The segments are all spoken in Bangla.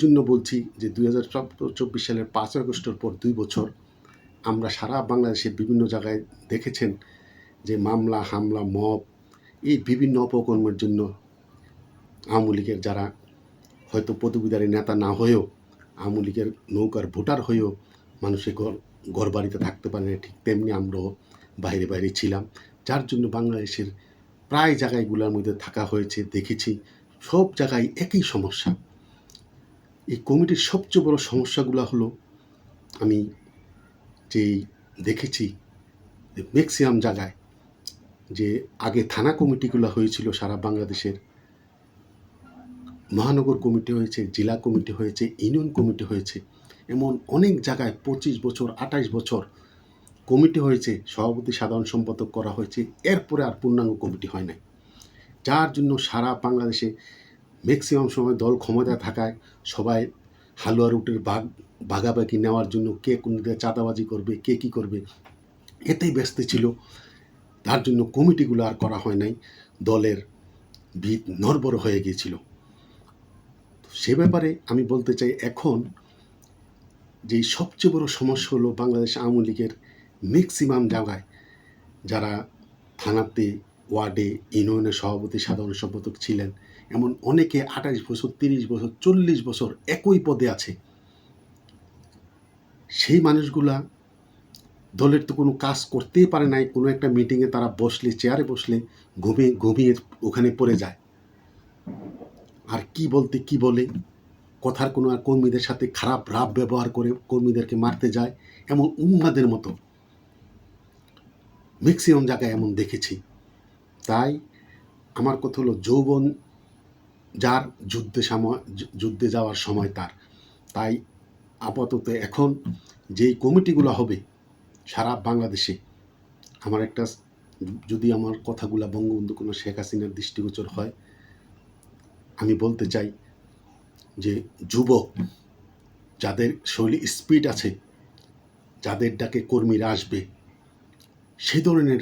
জন্য বলছি যে ২০২৪ সালের ৫ আগস্টের পর ২ বছর আমরা সারা বাংলাদেশের বিভিন্ন জায়গায় দেখেছেন যে মামলা, হামলা, মব এই বিভিন্ন অপকর্মের জন্য আওয়ামী লীগের যারা হয়তো পদবীধারী নেতা না হয়েও আওয়ামী লীগের নৌকার ভোটার হয়েও মানুষের ঘরবাড়িতে থাকতে পারে না, ঠিক তেমনি আমরাও বাইরে বাইরে ছিলাম। যার জন্য বাংলাদেশের প্রায় জায়গাগুলোর মধ্যে থাকা হয়েছে, দেখেছি সব জায়গায় একই সমস্যা। এই কমিটির সবচেয়ে বড় সমস্যাগুলো হলো আমি যেই দেখেছি যে ম্যাক্সিমাম জায়গায় যে আগে থানা কমিটিগুলো হয়েছিল সারা বাংলাদেশের, মহানগর কমিটি হয়েছে, জেলা কমিটি হয়েছে, ইউনিয়ন কমিটি হয়েছে, এমন অনেক জায়গায় 25 বছর 28 বছর কমিটি হয়েছে, সভাপতি সাধারণ সম্পাদক করা হয়েছে, এরপরে আর পূর্ণাঙ্গ কমিটি হয় নাই। যার জন্য সারা বাংলাদেশে ম্যাক্সিমাম সময় দল ক্ষমতায় থাকায় সবাই হালুয়া রুটির ভাগাভাগি নেওয়ার জন্য কে কোন চাঁদাবাজি করবে, কে কী করবে, এতেই ব্যস্ত ছিল। তার জন্য কমিটিগুলো আর করা হয় নাই, দলের ভিত নড়বড় হয়ে গিয়েছিল। সে ব্যাপারে আমি বলতে চাই, এখন যেই সবচেয়ে বড় সমস্যা হলো বাংলাদেশ আওয়ামী লীগের ম্যাক্সিমাম জায়গায় যারা থানাতে, ওয়ার্ডে, ইউনিয়নের সভাপতি সাধারণ সম্পাদক ছিলেন, এমন অনেকে 28 বছর, 30 বছর, 40 বছর একই পদে আছে। সেই মানুষগুলা দলের তো কোনো কাজ করতেই পারে নাই, কোনো একটা মিটিংয়ে তারা বসলে, চেয়ারে বসলে ঘুমিয়ে ওখানে পড়ে যায়। আর কি বলতে কি বলে, কথার কোনো কর্মীদের সাথে খারাপ রাব ব্যবহার করে কর্মীদেরকে মারতে যায়, এমন উন্মাদের মতো ম্যাক্সিমাম জায়গায় এমন দেখেছি। তাই আমার কথা হলো, যৌবন যার যুদ্ধে যাওয়ার সময় তার। তাই আপাতত এখন যেই কমিটিগুলো হবে সারা বাংলাদেশে, আমার একটা, যদি আমার কথাগুলো বঙ্গবন্ধু কোনো শেখ হাসিনার দৃষ্টিগোচর হয়, আমি বলতে চাই যে যুবক যাদের শৈলী স্পিড আছে, যাদের ডাকে কর্মীরা আসবে, সেই ধরনের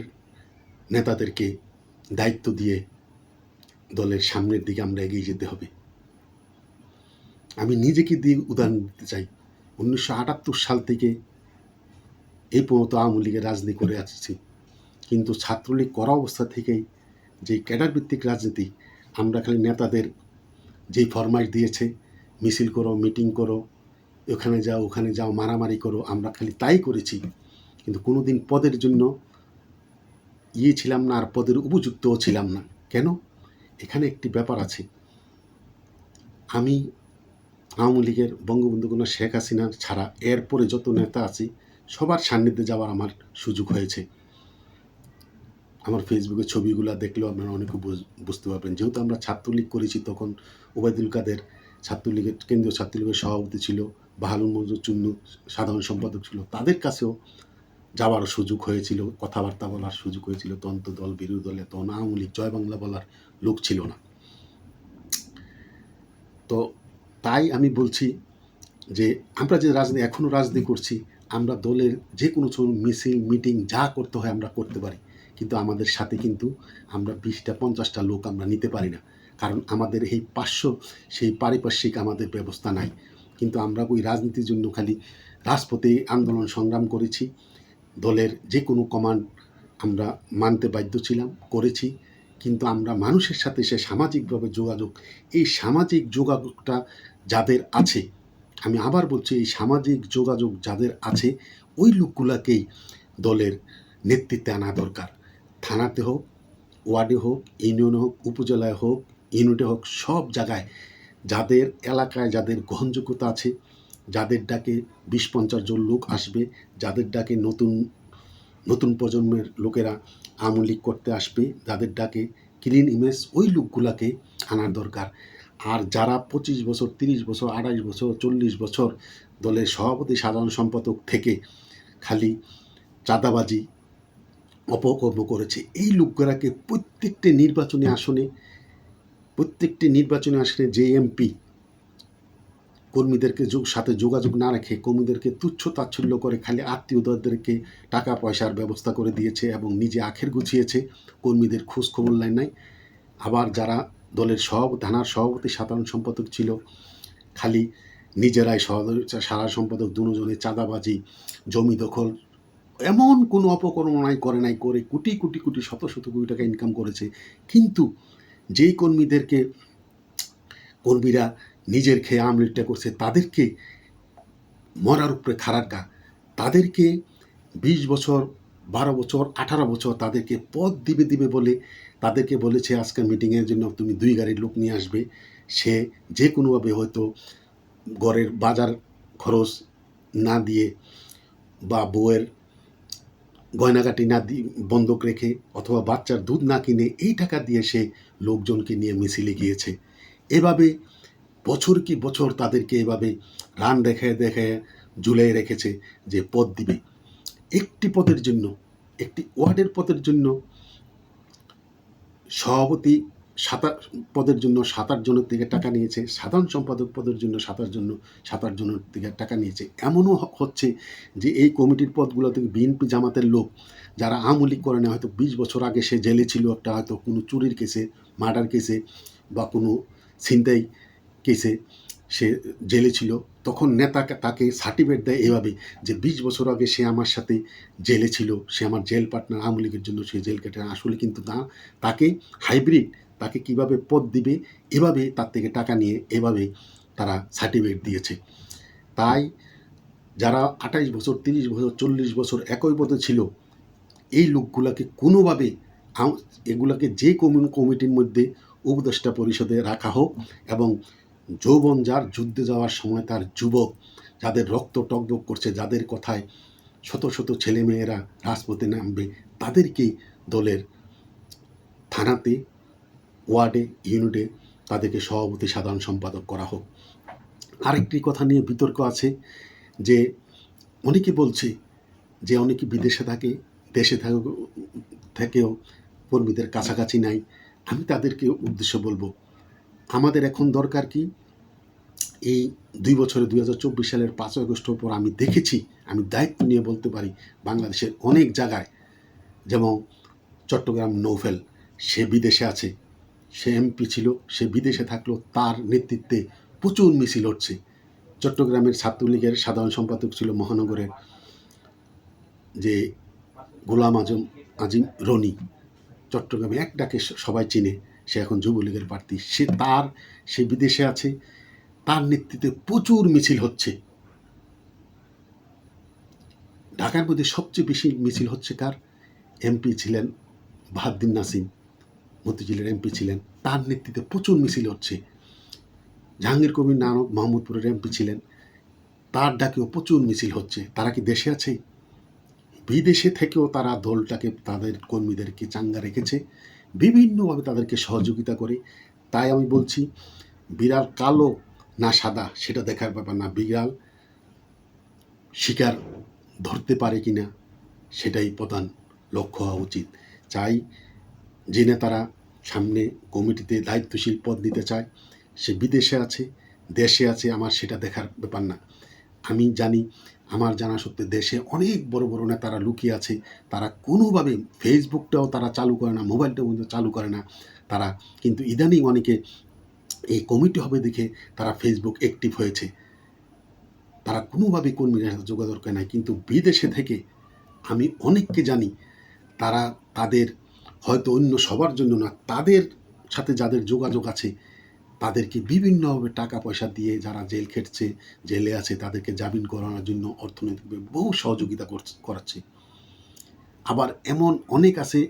নেতাদেরকে দায়িত্ব দিয়ে দলের সামনের দিকে আমরা এগিয়ে যেতে হবে। আমি নিজেকে দিয়ে উদাহরণ দিতে চাই। 1978 সাল থেকে এই পর্যন্ত আওয়ামী লীগের রাজনীতি করে আসছি, কিন্তু ছাত্রলীগ করা অবস্থা থেকেই যে ক্যাডার ভিত্তিক রাজনীতি, আমরা খালি নেতাদের যেই ফরমাইশ দিয়েছে, মিছিল করো, মিটিং করো, ওখানে যাও, ওখানে যাও, মারামারি করো, আমরা খালি তাই করেছি। কিন্তু কোনো দিন পদের জন্য ছিলাম না, আর পদের উপযুক্তও ছিলাম না। কেন? এখানে একটি ব্যাপার আছে। আমি আওয়ামী লীগের বঙ্গবন্ধু কোনো শেখ হাসিনা ছাড়া এরপরে যত নেতা আছে সবার সান্নিধ্যে যাওয়ার আমার সুযোগ হয়েছে। আমার ফেসবুকে ছবিগুলো দেখলেও আপনারা অনেকে বুঝতে পারবেন। যেহেতু আমরা ছাত্রলীগ করেছি, তখন ওবায়দুল কাদের ছাত্রলীগের কেন্দ্রীয় ছাত্রলীগের সভাপতি ছিল, বাহালুল মজুর চুন্নু সাধারণ সম্পাদক ছিল, তাদের কাছেও যাওয়ার সুযোগ হয়েছিল, কথাবার্তা বলার সুযোগ হয়েছিল। তখন তো দল বিরোধী দলে তখন আওয়ামী লীগ জয় বাংলা বলার লোক ছিল না। তো তাই আমি বলছি যে আমরা যে রাজনীতি এখনও রাজনীতি করছি, আমরা দলের যে কোনো মিছিল, মিটিং যা করতে হয় আমরা করতে পারি, কিন্তু আমাদের সাথে কিন্তু আমরা 20টা 50টা লোক আমরা নিতে পারি না, কারণ আমাদের এই 500 সেই পারিপার্শ্বিক আমাদের ব্যবস্থা নাই। কিন্তু আমরা ওই রাজনীতির জন্য খালি রাজপথে আন্দোলন সংগ্রাম করেছি, দলের যে কোনো কমান্ড আমরা মানতে বাধ্য ছিলাম, করেছি। কিন্তু আমরা মানুষের সাথে সে সামাজিকভাবে যোগাযোগ, এই সামাজিক যোগাযোগটা যাদের আছে, আমি আবার বলছি, এই সামাজিক যোগাযোগ যাদের আছে ওই লোকগুলাকেই দলের নেতৃত্বে আনা দরকার। থানাতে হোক, ওয়ার্ডে হোক, ইউনিয়নে হোক, উপজেলায় হোক, ইউনিটে হোক, সব জায়গায় যাদের এলাকায় যাদের গ্রহণযোগ্যতা আছে, যাদের ডাকে 20-50 জন লোক আসবে, যাদের ডাকে নতুন নতুন প্রজন্মের লোকেরা আওয়ামী লীগ করতে আসবে, যাদের ডাকে ক্লিন ইমেজ, ওই লোকগুলাকে আনার দরকার। আর যারা 25 বছর, 30 বছর, 28 বছর, 40 বছর দলের সভাপতি সাধারণ সম্পাদক থেকে খালি চাঁদাবাজি, অপকর্ম করেছে, এই লোকগুলাকে প্রত্যেকটি নির্বাচনী আসনে যে এমপি কর্মীদেরকে সাথে যোগাযোগ না রেখে কর্মীদেরকে তুচ্ছ তাচ্ছল্য করে খালি আত্মীয়দেরকে টাকা পয়সার ব্যবস্থা করে দিয়েছে এবং নিজে আখের গুছিয়েছে, কর্মীদের খোঁজ খবর নাই। আবার যারা দলের থানার সভাপতি সাধারণ সম্পাদক ছিল, খালি নিজেরাই সারা সম্পাদক দুজনে চাঁদাবাজি, জমি দখল, এমন কোনো অপকর্ম করে নাই, করে কোটি কোটি কোটি শত শত কোটি টাকা ইনকাম করেছে। কিন্তু যেই কর্মীরা নিজের খেয়ে আমলিটটা করছে, তাদেরকে মরার উপরে খাড়ার তাদেরকে 20 বছর, 12 বছর, 18 বছর তাদেরকে পদ দিবে বলে তাদেরকে বলেছে আজকে মিটিংয়ের জন্য তুমি 2 গাড়ির লোক নিয়ে আসবে। সে যে কোনোভাবে হয়তো ঘরের বাজার খরচ না দিয়ে বা বউয়ের গয়নাগাটি না দিয়ে বন্ধক রেখে অথবা বাচ্চার দুধ না কিনে এই টাকা দিয়ে সে লোকজনকে নিয়ে মিছিলে গিয়েছে। এভাবে বছর কি বছর তাদেরকে এভাবে রান দেখায় ঝুলিয়ে রেখেছে যে পদ দিবে। একটি পদের জন্য, একটি ওয়ার্ডের পদের জন্য সভাপতি 7 পদের জন্য 7 জনের থেকে টাকা নিয়েছে, সাধারণ সম্পাদক পদের জন্য 7 জনের থেকে টাকা নিয়েছে। এমনও হচ্ছে যে এই কমিটির পদগুলো থেকে বিএনপি জামাতের লোক যারা আওয়ামী লীগ করে না, হয়তো 20 বছর আগে সে জেলে ছিল, একটা হয়তো কোনো চুরির কেসে, মার্ডার কেসে বা কোনো ছিনতাই কেসে সে জেলে ছিল, তখন নেতা তাকে সার্টিফিকেট দেয় এভাবে যে 20 বছর আগে সে আমার সাথে জেলে ছিল, সে আমার জেল পার্টনার, আওয়ামী লীগের জন্য সে জেল কেটে। আসলে কিন্তু তাকে হাইব্রিড, তাকে কিভাবে পদ দিবে এভাবে তার থেকে টাকা নিয়ে এভাবে তারা সার্টিফিকেট দিয়েছে। তাই যারা 28 বছর, 30 বছর, 40 বছর একই পদে ছিল, এই লোকগুলাকে কোনোভাবে এগুলাকে যে কমিটির মধ্যে উপদেষ্টা পরিষদে রাখা হোক, এবং যৌবন যার যুদ্ধে যাওয়ার সময় তার যুবক যাদের রক্ত টকবক করছে, যাদের কথায় শত শত ছেলেমেয়েরা রাজপথে নামবে, তাদেরকে দলের থানাতে, ওয়ার্ডে, ইউনিটে তাদেরকে সভাপতি, সাধারণ সম্পাদক করা হোক। আরেকটি কথা নিয়ে বিতর্ক আছে যে অনেকে বলছে যে অনেকে বিদেশে থাকে, দেশে থেকেও কর্মীদের কাছাকাছি নাই। আমি তাদেরকে উদ্দেশ্য বলবো, আমাদের এখন দরকার কি, এই 2 বছরে 2024 সালের 5 আগস্টের পর আমি দেখেছি, আমি দায়িত্ব নিয়ে বলতে পারি, বাংলাদেশের অনেক জায়গায়, যেমন চট্টগ্রাম নৌফেল, সে বিদেশে আছে, সে এমপি ছিল, সে বিদেশে থাকলো, তার নেতৃত্বে প্রচুর মিছিল হচ্ছে। চট্টগ্রামের ছাত্রলীগের সাধারণ সম্পাদক ছিল মহানগরের যে গোলাম আজিম রনি, চট্টগ্রামে এক ডাকে সবাই চিনে, সে এখন যুবলীগের প্রার্থী, সে বিদেশে আছে, তার নেতৃত্বে প্রচুর মিছিল হচ্ছে। ঢাকার মধ্যে সবচেয়ে বেশি মিছিল হচ্ছে কার? এমপি ছিলেন বাহাউদ্দিন নাসিম, মতিঝিলের এমপি ছিলেন, তার নেতৃত্বে প্রচুর মিছিল হচ্ছে। জাহাঙ্গীর কবির নানক মোহাম্মদপুরের এমপি ছিলেন, তার ডাকেও প্রচুর মিছিল হচ্ছে। তারা কি দেশে আছে? বিদেশে থেকেও তারা দলটাকে, তাদের কর্মীদেরকে চাঙ্গা রেখেছে, বিভিন্নভাবে তাদেরকে সহযোগিতা করে। তাই আমি বলছি, বিড়াল কালো না সাদা সেটা দেখার ব্যাপার না, বিড়াল শিকার ধরতে পারে কিনা সেটাই প্রধান লক্ষ্য হওয়া উচিত। চাই যে নেতারা সামনে কমিটিতে দায়িত্বশীল পদ নিতে চায়, সে বিদেশে আছে, দেশে আছে, আমার সেটা দেখার ব্যাপার না। আমি জানি, আমার জানা সত্ত্বে দেশে অনেক বড় বড় নেতারা লুকিয়ে আছে, তারা কোনোভাবে ফেসবুকটাও তারা চালু করে না, মোবাইলটাও কিন্তু চালু করে না তারা, কিন্তু ইদানিং অনেকে এই কমিটি হবে দেখে তারা ফেসবুক অ্যাক্টিভ হয়েছে, তারা কোনোভাবেই কর্মীদের সাথে যোগাযোগ করে নাই। কিন্তু বিদেশে থেকে আমি অনেককে জানি, তারা তাদের হয়তো অন্য সবার জন্য না, তাদের সাথে যাদের যোগাযোগ আছে তাদেরকে বিভিন্নভাবে টাকা পয়সা দিয়ে, যারা জেল খেটছে, জেলে আছে, তাদেরকে জামিন করানোর জন্য অর্থনৈতিকভাবে বহু সহযোগিতা করাচ্ছে। আবার এমন অনেক আছে,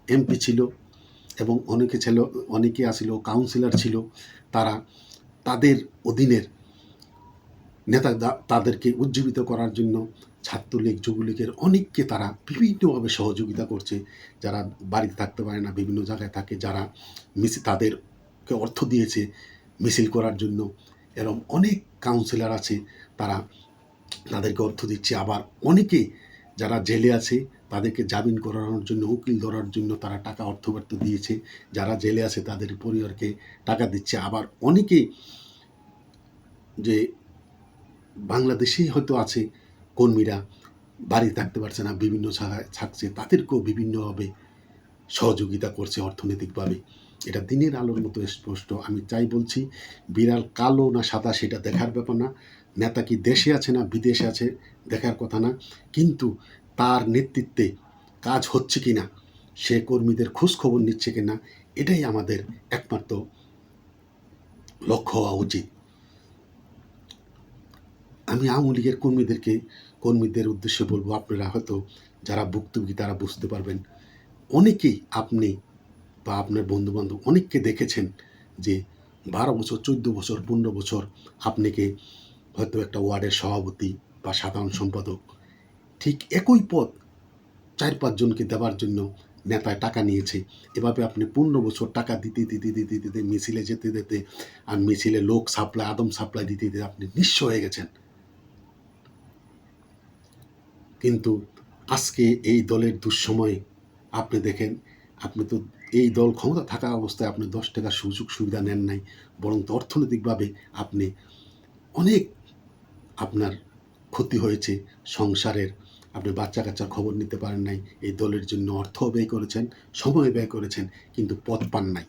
এমপি ছিল এবং অনেকে আসিল কাউন্সিলর ছিল, তারা তাদের অধীনের নেতা তাদেরকে উজ্জীবিত করার জন্য ছাত্রলীগ, যুবলীগের অনেককে তারা বিভিন্নভাবে সহযোগিতা করছে। যারা বাড়িতে থাকতে পারে না, বিভিন্ন জায়গায় থাকে, যারা তাদেরকে অর্থ দিয়েছে মিছিল করার জন্য। এরকম অনেক কাউন্সিলর আছে, তারা তাদেরকে অর্থ দিচ্ছে। আবার অনেকে যারা জেলে আছে তাদেরকে জামিন করানোর জন্য, উকিল ধরার জন্য তারা টাকা অর্থবর্থ দিয়েছে। যারা জেলে আছে তাদের পরিবারকে টাকা দিচ্ছে। আবার অনেকে যে বাংলাদেশেই হয়তো আছে কর্মীরা, বাড়ি থাকতে পারছে না, বিভিন্ন জায়গায় থাকছে, তাদেরকেও বিভিন্নভাবে সহযোগিতা করছে অর্থনৈতিকভাবে। এটা দিনের আলোর মতো স্পষ্ট। আমি তাই বলছি, বিড়াল কালো না সাদা সেটা দেখার ব্যাপার না, নেতা কি দেশে আছে না বিদেশে আছে দেখার কথা না, কিন্তু তার নেতৃত্বে কাজ হচ্ছে কি না, সে কর্মীদের খোঁজ খবর নিচ্ছে কি না, এটাই আমাদের একমাত্র লক্ষ্য হওয়া উচিত। আমি আওয়ামী লীগের কর্মীদের উদ্দেশ্যে বলবো, আপনারা হয়তো যারা ভুক্তভোগী তারা বুঝতে পারবেন, অনেকেই আপনি বা আপনার বন্ধুবান্ধব অনেককে দেখেছেন যে 12 বছর, 14 বছর, 15 বছর আপনাকে হয়তো একটা ওয়ার্ডের সভাপতি বা সাধারণ সম্পাদক, ঠিক একই পদ 4-5 জনকে দেওয়ার জন্য নেতায় টাকা নিয়েছে। এভাবে আপনি 15 বছর টাকা দিতে মিছিলে যেতে আর মিছিলে লোক সাপ্লাই, আদম সাপ্লাই দিতে আপনি নিঃস্ব হয়ে গেছেন। কিন্তু আজকে এই দলের দুঃসময়ে আপনি দেখেন, আপনি তো এই দল ক্ষমতা থাকা অবস্থায় আপনি 10 টাকার সুযোগ সুবিধা নেন নাই, বরং তো অর্থনৈতিকভাবে আপনি অনেক আপনার ক্ষতি হয়েছে সংসারের। আপনি বাচ্চা কাচ্চার খবর নিতে পারেন নাই, এই দলের জন্য অর্থ ব্যয় করেছেন, সময় ব্যয় করেছেন, কিন্তু পদ পান নাই।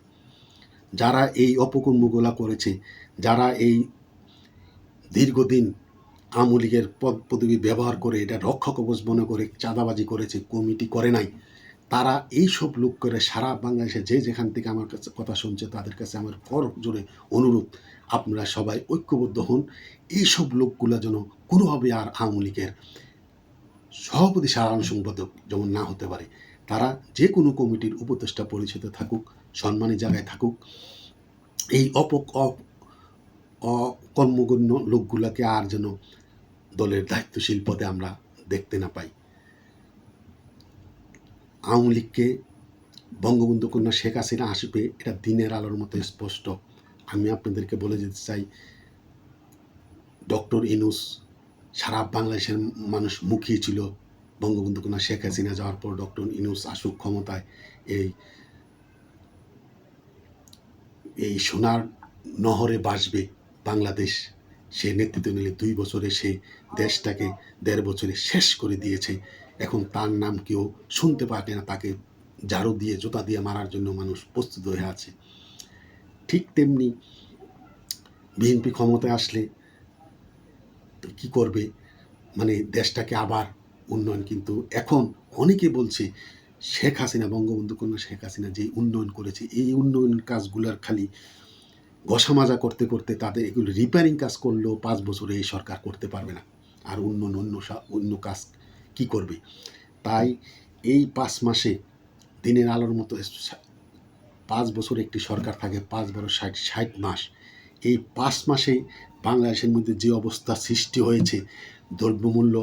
যারা এই অপকর্মগুলা করেছে, যারা এই দীর্ঘদিন আওয়ামী লীগের পদ পদবি ব্যবহার করে এটা রক্ষা কবচ মনে করে চাঁদাবাজি করেছে, কমিটি করে নাই, তারা এইসব লোক করে সারা বাংলাদেশে যে যেখান থেকে আমার কাছে কথা শুনছে তাদের কাছে আমার কর জোরে অনুরোধ, আপনারা সবাই ঐক্যবদ্ধ হন। এইসব লোকগুলো যেন কোনোভাবে আর আওয়ামী লীগের সভাপতি সাধারণ সম্পাদক যেমন না হতে পারে। তারা যে কোনো কমিটির উপদেষ্টা পরিষদে থাকুক, সম্মানী জায়গায় থাকুক, এই অকর্মগণ্য লোকগুলোকে আর যেন দলের দায়িত্বশীল পদে আমরা দেখতে না পাই। আওয়ামী লীগকে বঙ্গবন্ধু কন্যা শেখ হাসিনা আসবে, এটা দিনের আলোর মতো স্পষ্ট। আমি আপনাদেরকে বলে যেতে চাই, ডক্টর ইউনূস সারা বাংলাদেশের মানুষ মুখিয়েছিল বঙ্গবন্ধু কন্যা শেখ হাসিনা যাওয়ার পর ডক্টর ইউনূস আসুক ক্ষমতায়, এই সোনার নহরে বাসবে বাংলাদেশ। সে নেতৃত্ব নিলে 2 বছরে সে দেশটাকে 1.5 বছরে শেষ করে দিয়েছে। এখন তার নাম কেউ শুনতে পারে না, তাকে ঝাড়ু দিয়ে জুতা দিয়ে মারার জন্য মানুষ প্রস্তুত হয়ে আছে। ঠিক তেমনি বিএনপি ক্ষমতায় আসলে কি করবে, মানে দেশটাকে আবার উন্নয়ন। কিন্তু এখন অনেকে বলছে শেখ হাসিনা, বঙ্গবন্ধু কন্যা শেখ হাসিনা যে উন্নয়ন করেছে, এই উন্নয়ন কাজগুলোর খালি ঘষা মাজা করতে করতে তাদের এগুলো রিপেয়ারিং কাজ করলেও 5 বছরে এই সরকার করতে পারবে না। আর উন্নয়ন অন্য কাজ কি করবে? তাই এই 5 মাসে দিনের আলোর মতো 5 বছর একটি সরকার থাকে, 5 বড় 60 মাস। এই 5 মাসে বাংলাদেশের মধ্যে যে অবস্থা সৃষ্টি হয়েছে, দ্রব্যমূল্য,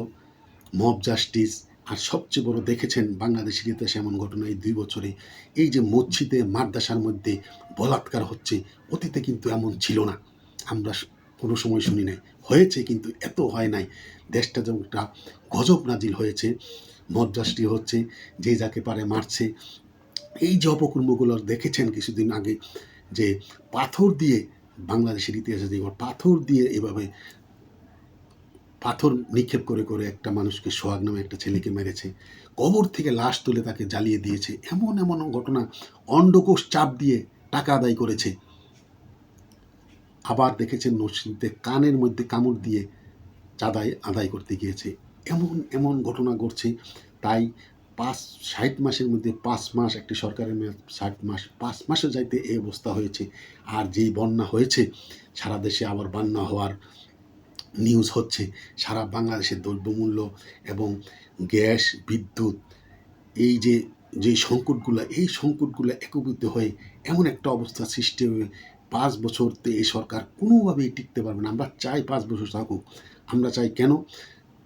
মব জাস্টিস, আর সবচেয়ে বড় দেখেছেন বাংলাদেশের ইতিহাসে এমন ঘটনা এই 2 বছরে, এই যে মসজিদে মাদ্রাসার মধ্যে বলাৎকার হচ্ছে, অতীতে কিন্তু এমন ছিল না, আমরা কোনো সময় শুনি নাই। হয়েছে কিন্তু এত হয় নাই। দেশটা যেমন একটা গজব নাজিল হয়েছে, মব জাস্টিস হচ্ছে, যে যাকে পারে মারছে। এই যে অপকর্মগুলো দেখেছেন কিছুদিন আগে, যে পাথর দিয়ে, বাংলাদেশের ইতিহাসে যে পাথর দিয়ে এভাবে পাথর নিক্ষেপ করে করে একটা মানুষকে, সোহাগ নামে একটা ছেলেকে মেরেছে, কবর থেকে লাশ তুলে তাকে জ্বালিয়ে দিয়েছে, এমন এমন ঘটনা। অন্ডকোষ চাপ দিয়ে টাকা আদায় করেছে। আবার দেখেছেন নরসিংদীতে কানের মধ্যে কামড় দিয়ে চাঁদাই আদায় করতে গিয়েছে। এমন এমন ঘটনা ঘটছে। তাই 60 মাসের মধ্যে 5 মাস একটি সরকারের মেয়াদ, 60 মাস, 5 মাসে যাইতে এই অবস্থা হয়েছে। আর যেই বন্যা হয়েছে, সারা দেশে আবার বন্যা হওয়ার নিউজ হচ্ছে। সারা বাংলাদেশের দ্রব্যমূল্য এবং গ্যাস, বিদ্যুৎ, এই যে যে সংকটগুলো, এই সংকটগুলো একত্রিত হয়ে এমন একটা অবস্থা সৃষ্টি হয়ে 5 বছরতে এই সরকার কোনোভাবেই টিকতে পারবে না। আমরা চাই 5 বছর থাকুক। আমরা চাই কেন,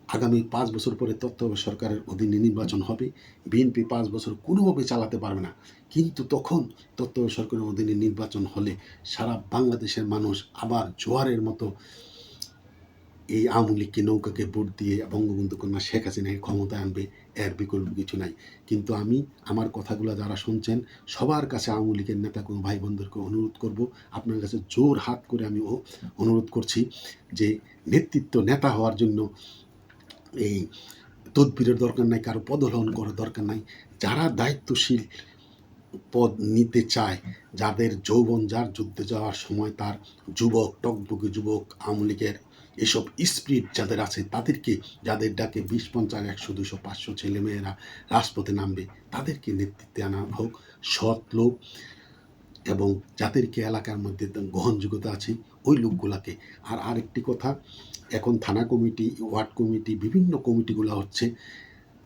আগামী 5 বছর পরে তত্ত্বাবধায়ক সরকারের অধীনে নির্বাচন হবে, বিএনপি 5 বছর কোনোভাবে চালাতে পারবে না। কিন্তু তখন তত্ত্বাবধায়ক সরকারের অধীনে নির্বাচন হলে সারা বাংলাদেশের মানুষ আবার জোয়ারের মতো এই আওয়ামী লীগকে, নৌকাকে ভোট দিয়ে বঙ্গবন্ধু কন্যা শেখ হাসিনাকে ক্ষমতায় আনবে, এর বিকল্প কিছু নাই। কিন্তু আমি আমার কথাগুলো যারা শুনছেন সবার কাছে আওয়ামী লীগের নেতা কোনো ভাই বোনদেরকে অনুরোধ করব, আপনার কাছে জোর হাত করে আমি অনুরোধ করছি যে নেতৃত্ব, নেতা হওয়ার জন্য এই তদবিরের দরকার নাই, কারো পদলহন করার দরকার নাই। যারা দায়িত্বশীল পদ নিতে চায়, যাদের যৌবন যার যুদ্ধে যাওয়ার সময় তার যুবক, টকবকে যুবক, আওয়ামী লীগের এসব স্পিরিট যাদের আছে তাদেরকে, যাদের ডাকে 20, 50, 100, 200, 500 ছেলেমেয়েরা রাজপথে নামবে, তাদেরকে নেতৃত্বে আনা হোক, সৎ লোক এবং যাদেরকে এলাকার মধ্যে গ্রহণযোগ্যতা আছে ওই লোকগুলাকে। আর আরেকটি কথা, এখন থানা কমিটি, ওয়ার্ড কমিটি, বিভিন্ন কমিটিগুলো হচ্ছে,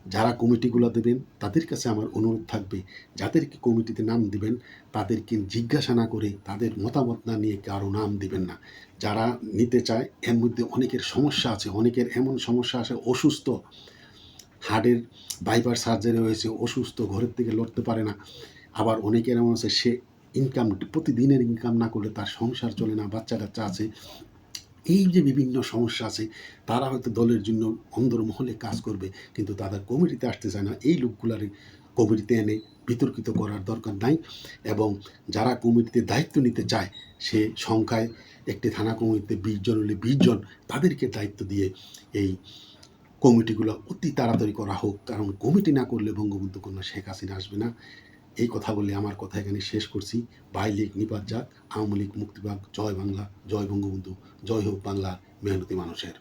যারা কমিটিগুলো দেবেন তাদের কাছে আমার অনুরোধ থাকবে, যাদেরকে কমিটিতে নাম দিবেন তাদেরকে জিজ্ঞাসা না করে, তাদের মতামত না নিয়ে কারো নাম দিবেন না। যারা নিতে চায় এর মধ্যে অনেকের সমস্যা আছে, অনেকের এমন সমস্যা আছে, অসুস্থ, হার্টের বাইপাস সার্জারি হয়েছে, অসুস্থ, ঘরের থেকে লড়তে পারে না। আবার অনেকের এমন আছে সে ইনকাম, প্রতিদিনের ইনকাম না করলে তার সংসার চলে না, বাচ্চা কাচ্চা আছে। এই যে বিভিন্ন সমস্যা আছে, তারা হয়তো দলের জন্য অন্দরমহলে কাজ করবে, কিন্তু তাদের কমিটিতে আসতে চায় না। এই লোকগুলার কমিটিতে এনে বিতর্কিত করার দরকার নাই। এবং যারা কমিটিতে দায়িত্ব নিতে চায়, সে সংখ্যায় একটি থানা কমিটিতে 20 জন হলে 20 জন, তাদেরকে দায়িত্ব দিয়ে এই কমিটিগুলো অতি তাড়াতাড়ি করা হোক। কারণ কমিটি না করলে বঙ্গবন্ধু কন্যা শেখ হাসিনা আসবে না। এই কথা বলে আমার কথা এখানে শেষ করছি। বাই লীগ নিপাত যাক, আওয়ামী লীগ মুক্তি পাক। জয় বাংলা, জয় বঙ্গবন্ধু, জয় হোক বাংলা মেহনতি মানুষের।